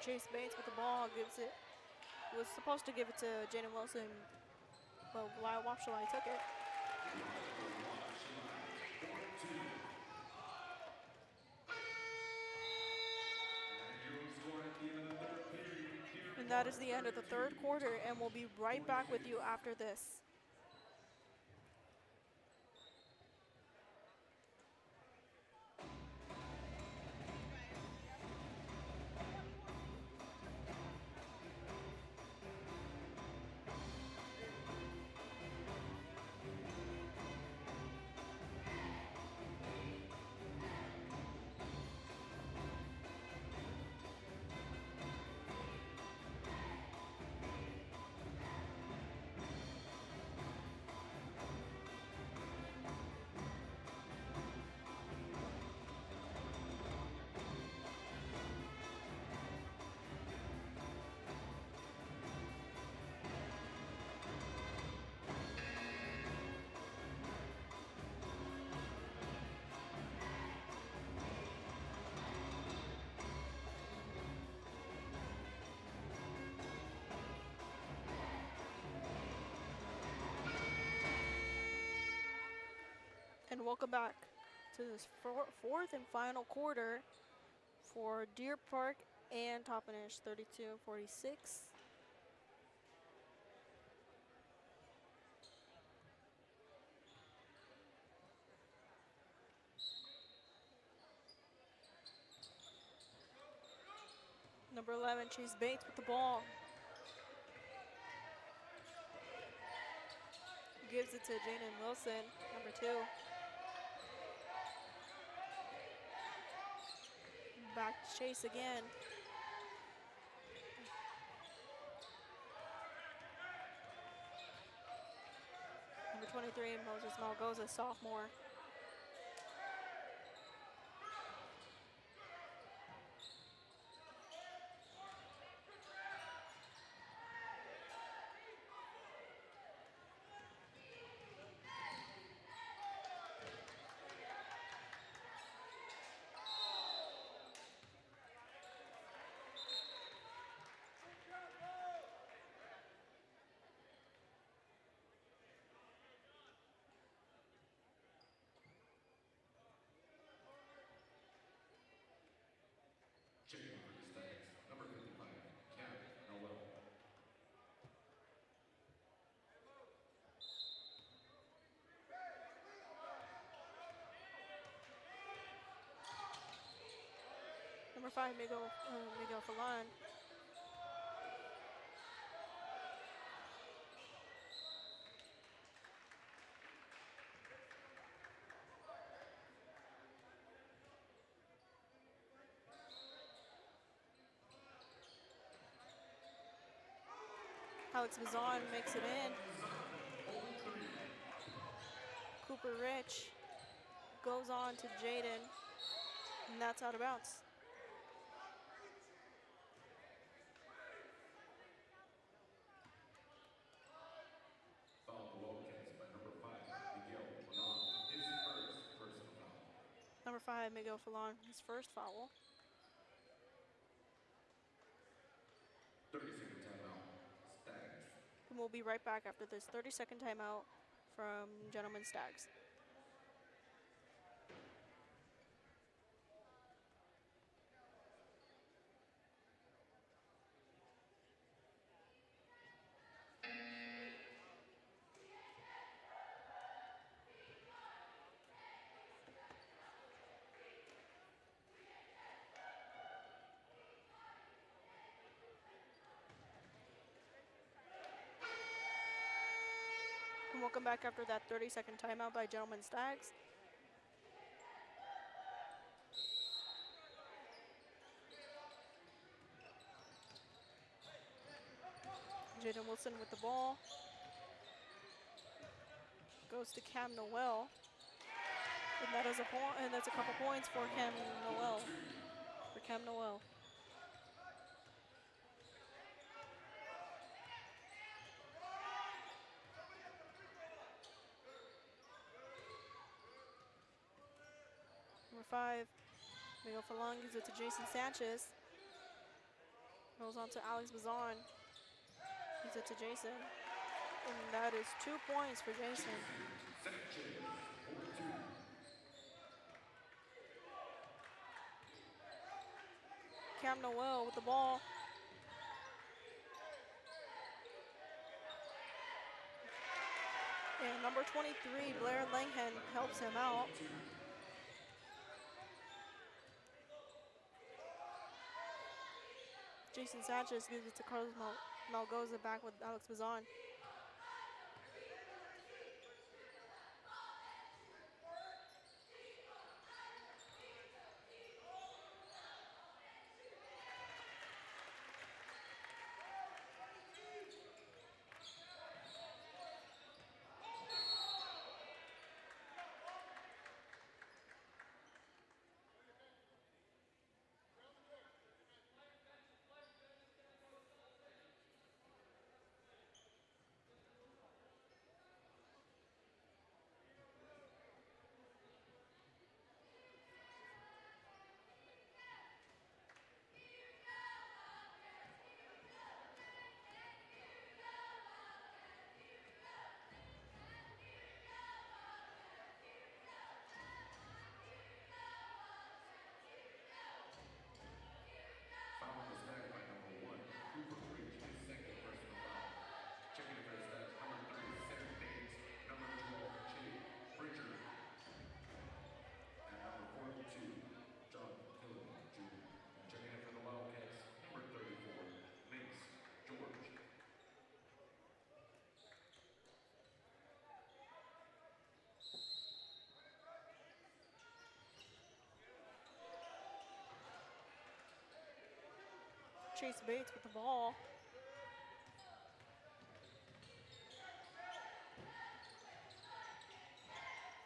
Chase Bates with the ball, gives it. Was supposed to give it to Jaden Wilson, but Lyle Wapshalai took it. And that is the end of the third quarter, and we'll be right back with you after this. And welcome back to this fourth and final quarter for Deer Park and Toppenish, 32-46. Number 11, Chase Bates with the ball. Gives it to Jaden Wilson, number 2. Back to Chase again. Number 23, Moses Malgoza, sophomore. Checking for the Stags, number 55, Cam Noel. Number 5, Miguel Falan. Alex Bazan makes it in. Cooper Rich goes on to Jaden, and that's out of bounds. Foul the Wildcats by number 5, Miguel Manon. His first personal foul. Number 5, Miguel Falan, his first foul. 30-second timeout, Stags. And we'll be right back after this 30-second timeout from Gentlemen Stags. And welcome back after that 30-second timeout by Gentlemen Stags. Jaden Wilson with the ball. Goes to Cam Noel. And that is a point, and that's a couple points for Cam Noel. For Cam Noel. Number 5, Miguel Falan gives it to Jason Sanchez. Goes on to Alex Bazan. Gives it to Jason. And that is 2 points for Jason. Sanchez, over 2. Cam Noel with the ball. And number 23, Blair Langhan, helps him out. Jason Sanchez gives it to Carlos Malgoza, back with Alex Bazan. Chase Bates with the ball.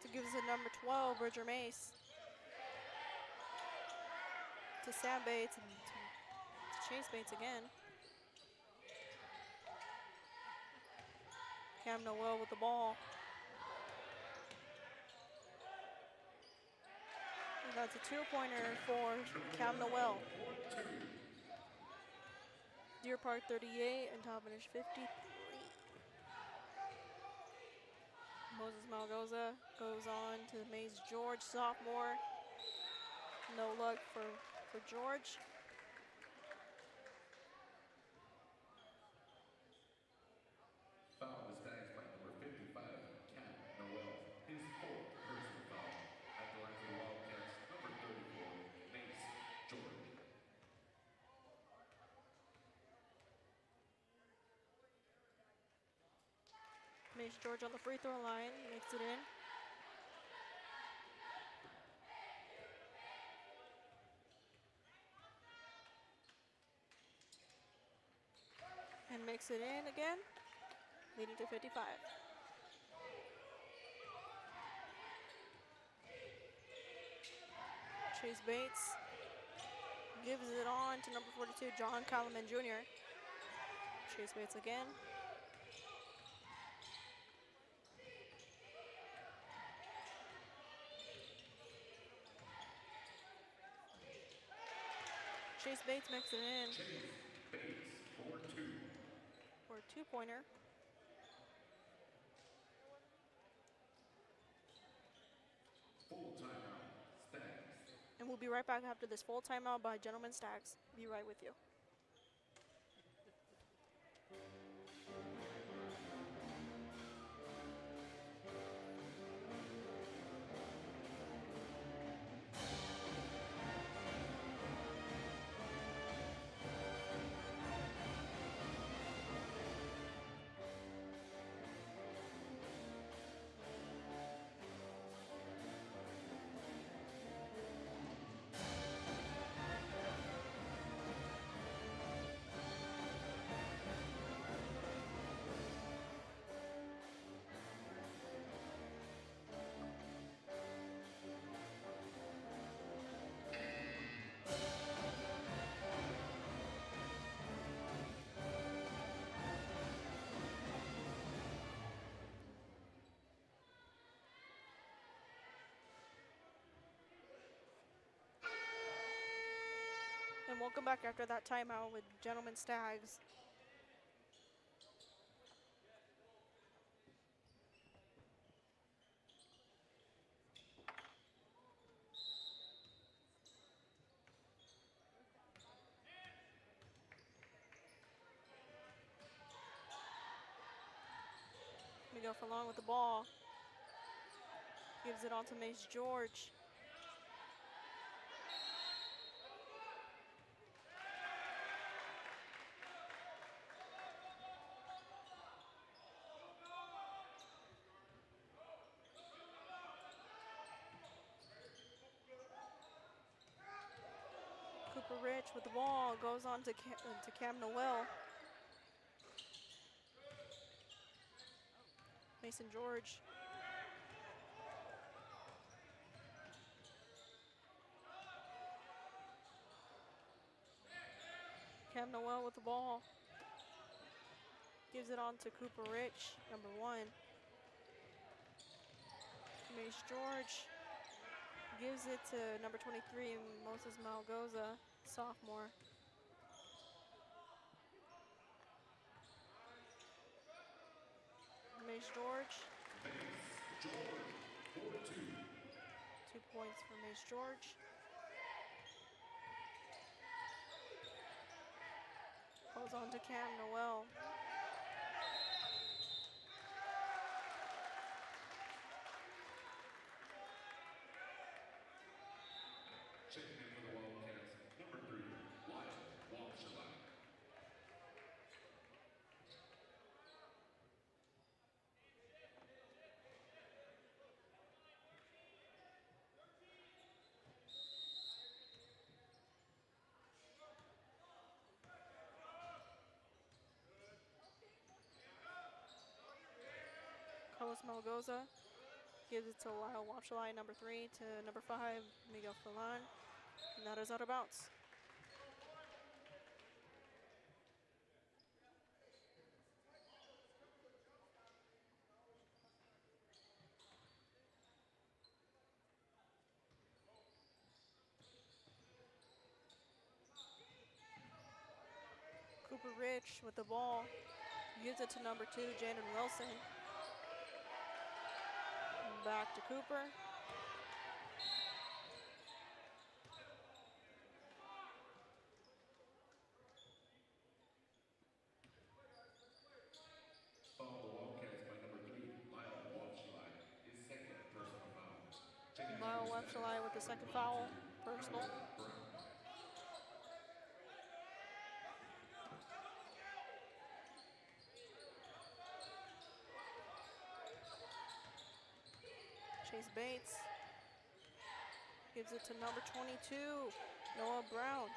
To gives it number 12, Bridger Mace. To Sam Bates and to Chase Bates again. Cam Noel with the ball. And that's a two-pointer for Cam Noel. Deer Park 38 and Toppenish 53. Moses Malgoza goes on to Mays George, sophomore. No luck for George. Foul the Stags by number 55, Cam Noel. His fourth personal foul. At the line for the Wildcats, number 34, Mace George. Mace George on the free throw line, makes it in. And makes it in again, leading to 55. Chase Bates gives it on to number 42, John Kalaman Jr. Chase Bates again. Chase Bates makes it in. Chase Bates for two. For a two-pointer. Full timeout, Stags. And we'll be right back after this full timeout by Gentlemen Stags. Be right with you. And welcome back after that timeout with Gentlemen Stags. Miguel Falon with the ball. Gives it on to Mace George. Cooper Rich with the ball, goes on to Cam Noel. Mason George. Cam Noel with the ball. Gives it on to Cooper Rich, number 1. Mace George gives it to number 23, Moses Malgoza, sophomore. Mace George. Mace George for two. 2 points for Mace George. Goes on to Cam Noel. Checking in for the Wildcats, number 3, Lyle Walshalak. Carlos Malgoza gives it to Lyle Wapshalai, number 3, to number 5, Miguel Falan. And that is out of bounds. Cooper Rich with the ball. Gives it to number 2, Jaden Wilson. Back to Cooper. Foul the Wildcats by number 3, Lyle Wapshalai, his second personal foul. Checking in Lyle for stats, Wapshalai with the second number foul, 22, personal. Tyler Brown. Chase Bates gives it to number 22, Noah Brown.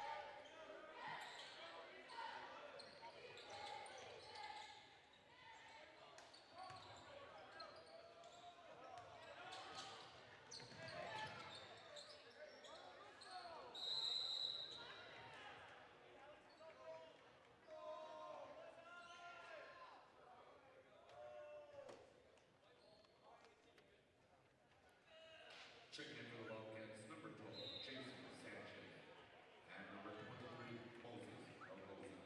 Checking in for the Wildcats, number 12, Jason Sanchez. And number 23, Moses Algoza.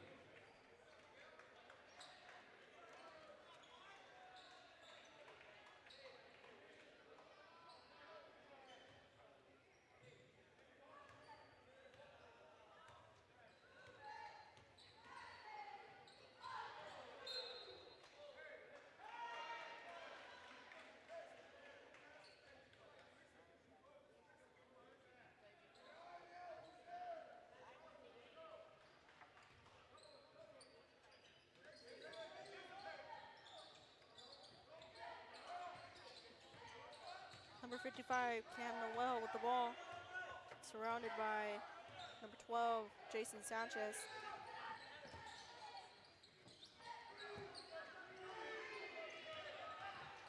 Number 55, Cam Noel with the ball. Surrounded by number 12, Jason Sanchez.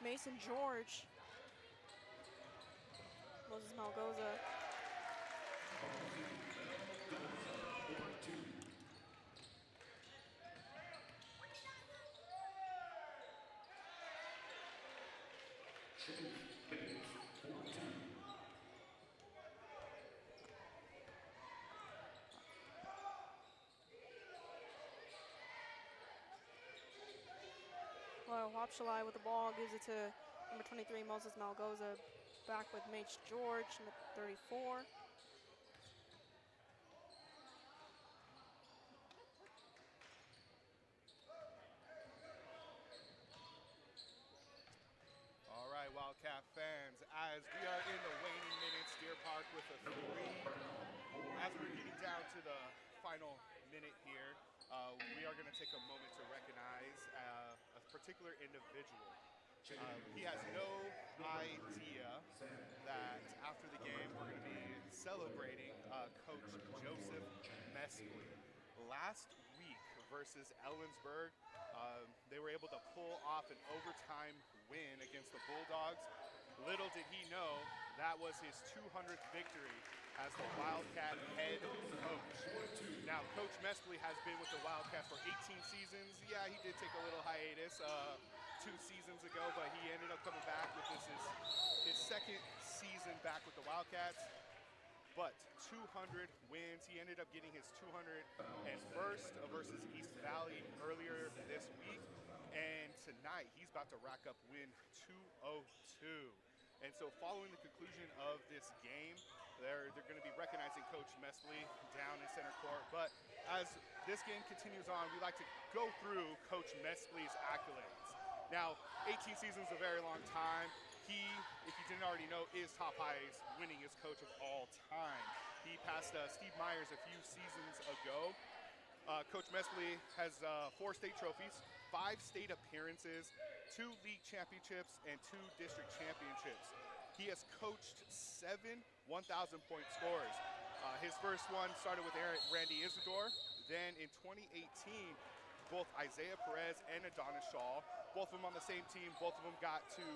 Mason George. Moses Malgoza. Wapshalai with the ball gives it to number 23, Moses Malgoza. Back with Mage George, number 34. All right, Wildcat fans, as we are in the waning minutes, Deer Park with a 3. As we're getting down to the final minute here, we are going to take a moment to recognize a particular individual. He has no idea that after the game we're going to be celebrating Coach Joseph Meskley. Last week versus Ellensburg, they were able to pull off an overtime win against the Bulldogs. Little did he know that was his 200th victory as the Wildcat head coach. Now, Coach Meskley has been with the Wildcats for 18 seasons. Yeah, he did take a little hiatus 2 seasons ago, but he ended up coming back with his second season back with the Wildcats. But 200 wins. He ended up getting his 201st versus East Valley earlier this week. And tonight, he's about to rack up win 202. And so following the conclusion of this game, they're going to be recognizing Coach Meskley down in center court. But as this game continues on, we like to go through Coach Meskley's accolades. Now, 18 seasons is a very long time. He, if you didn't already know, is top highest winningest coach of all time. He passed Steve Myers a few seasons ago. Coach Meskley has 4 state trophies, 5 state appearances, 2 league championships, and 2 district championships. He has coached 7 1,000-point scorers. His first one started with Randy Isidore. Then in 2018, both Isaiah Perez and Adonis Shaw, both of them on the same team. Both of them got to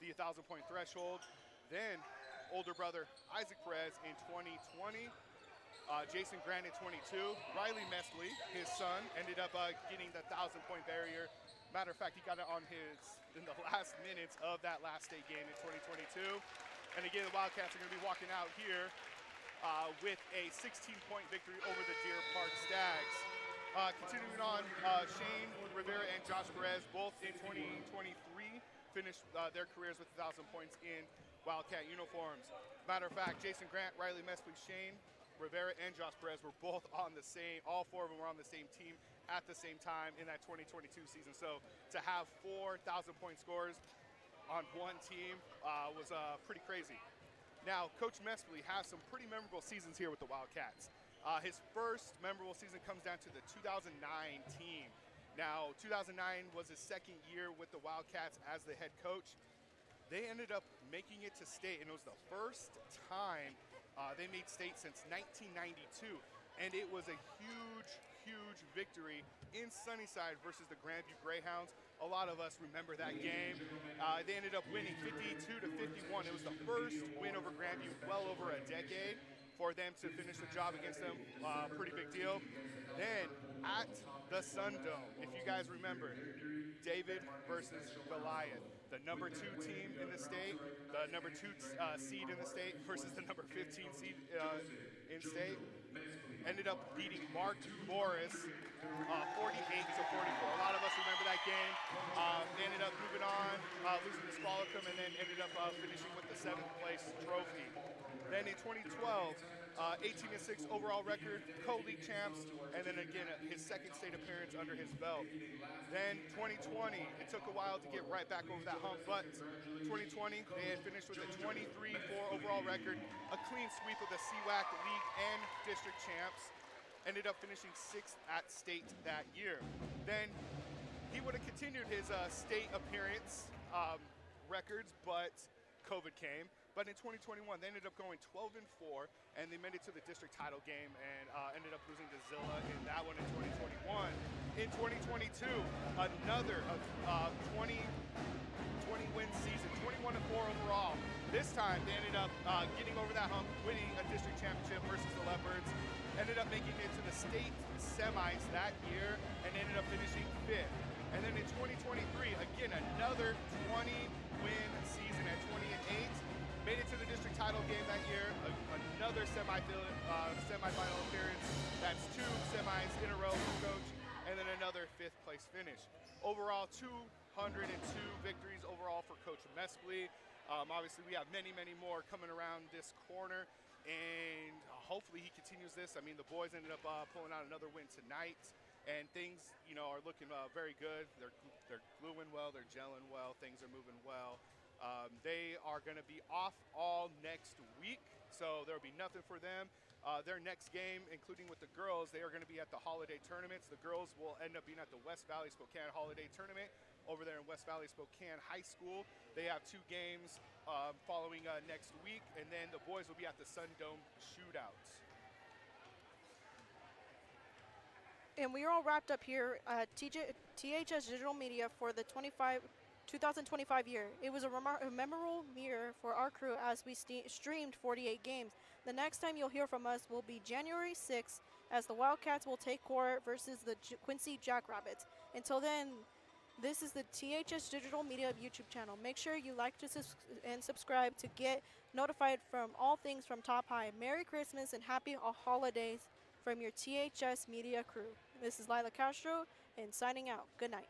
the 1,000-point threshold. Then older brother Isaac Perez in 2020, Jason Grant in 22. Riley Mesley, his son, ended up getting the 1,000-point barrier. Matter of fact, he got it in the last minutes of that last state game in 2022. And again, the Wildcats are going to be walking out here with a 16-point victory over the Deer Park Stags. Continuing on, Shane Rivera and Josh Perez, both in 2023, finished their careers with 1,000 points in Wildcat uniforms. Matter of fact, Jason Grant, Riley Mesley, Shane Rivera, and Josh Perez were both on the same, all four of them were on the same team at the same time in that 2022 season. So to have 4,000-point scores on one team was pretty crazy. Now, Coach Mesley has some pretty memorable seasons here with the Wildcats. His first memorable season comes down to the 2009 team. Now, 2009 was his second year with the Wildcats as the head coach. They ended up making it to state, and it was the first time they made state since 1992. And it was a huge, huge victory in Sunnyside versus the Grandview Greyhounds. A lot of us remember that game. They ended up winning 52-51. It was the first win over Grandview well over a decade. For them to finish the job against them, pretty big deal. Then at the Sun Dome, if you guys remember, David versus Goliath, the number 2 team in the state, the number 2 seed in the state versus the number 15 seed in state, ended up beating Mark Morris 48-44. A lot of us remember that game. They ended up moving on, losing to Spalding, and then ended up finishing with the 7th place trophy. Then in 2012, 18-6 overall record, co-league champs, and then again his second state appearance under his belt. Then 2020, it took a while to get right back over that hump, but 2020 they had finished with a 23-4 overall record, a clean sweep of the CWAC league and district champs. Ended up finishing 6th at state that year. Then he would have continued his state appearance records, but COVID came. But in 2021, they ended up going 12-4, and they made it to the district title game and ended up losing to Zilla in that one in 2021. In 2022, another 20-win season, 21-4 overall. This time, they ended up getting over that hump, winning a district championship versus the Leopards. Ended up making it to the state semis that year and ended up finishing 5th. And then in 2023, again, another 20-win season at 20-8. Made it to the district title game that year, another semifinal appearance. That's 2 semis in a row for Coach, and then another 5th place finish. Overall, 202 victories overall for Coach Mesley. Obviously, we have many, many more coming around this corner, and hopefully he continues this. I mean, the boys ended up pulling out another win tonight, and things, are looking very good. They're gluing well, they're gelling well, things are moving well. They are going to be off all next week, so there will be nothing for them. Their next game, including with the girls, they are going to be at the holiday tournaments. The girls will end up being at the West Valley Spokane Holiday Tournament over there in West Valley Spokane High School. They have 2 games following next week, and then the boys will be at the Sun Dome Shootouts. And we are all wrapped up here at THS Digital Media for the 2025 year. It was a memorable year for our crew as we streamed 48 games. The next time you'll hear from us will be January 6th as the Wildcats will take court versus the Quincy Jackrabbits. Until then, this is the THS Digital Media YouTube channel. Make sure you like and subscribe to get notified from all things from Top High. Merry Christmas and happy holidays from your THS Media crew. This is Lila Castro and signing out. Good night.